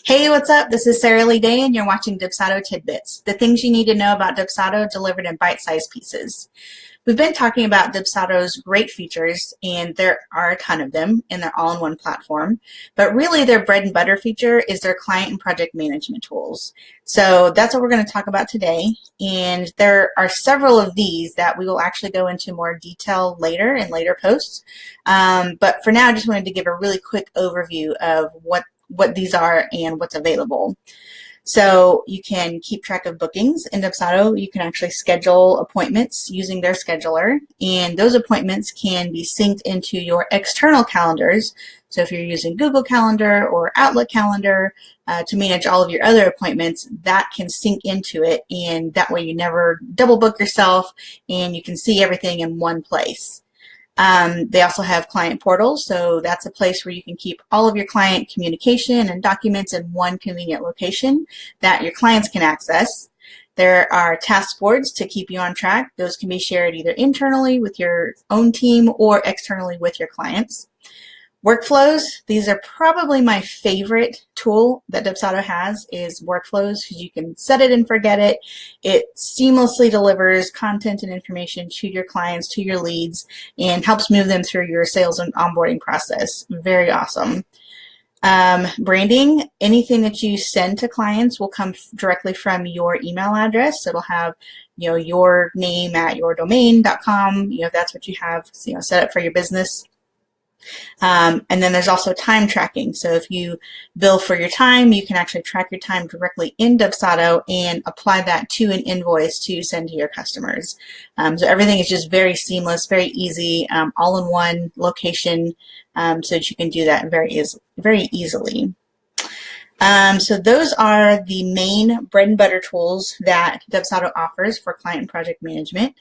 Hey, what's up? This is Sarah Lee Day, and you're watching Dubsado Tidbits, the things you need to know about Dubsado delivered in bite-sized pieces. We've been talking about Dubsado's great features, and there are a ton of them, and they're all in one platform. But really, their bread and butter feature is their client and project management tools. So that's what we're going to talk about today. And there are several of these that we will actually go into more detail later in later posts. But for now, I just wanted to give a really quick overview of what these are and what's available. So you can keep track of bookings in Dubsado. You can actually schedule appointments using their scheduler, and those appointments can be synced into your external calendars. So if you're using Google Calendar or Outlook Calendar to manage all of your other appointments, that can sync into it, and that way you never double book yourself and you can see everything in one place. They also have client portals, so that's a place where you can keep all of your client communication and documents in one convenient location that your clients can access. There are task boards to keep you on track. Those can be shared either internally with your own team or externally with your clients. Workflows, these are probably my favorite tool that Dubsado has is workflows, because you can set it and forget it. It seamlessly delivers content and information to your clients, to your leads, and helps move them through your sales and onboarding process. Very awesome. Branding, anything that you send to clients will come directly from your email address. So it'll have, your name at yourdomain.com, if that's what you have, set up for your business. And then there's also time tracking. So if you bill for your time, you can actually track your time directly in Dubsado and apply that to an invoice to send to your customers. So everything is just very seamless, very easy, all in one location, so that you can do that very easily. So those are the main bread and butter tools that Dubsado offers for client and project management.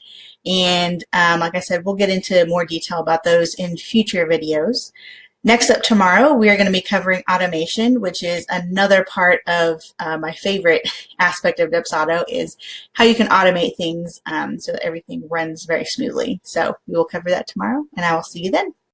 And like I said, we'll get into more detail about those in future videos. Next up tomorrow, we are going to be covering automation, which is another part of my favorite aspect of Dubsado, is how you can automate things so that everything runs very smoothly. So we will cover that tomorrow, and I will see you then.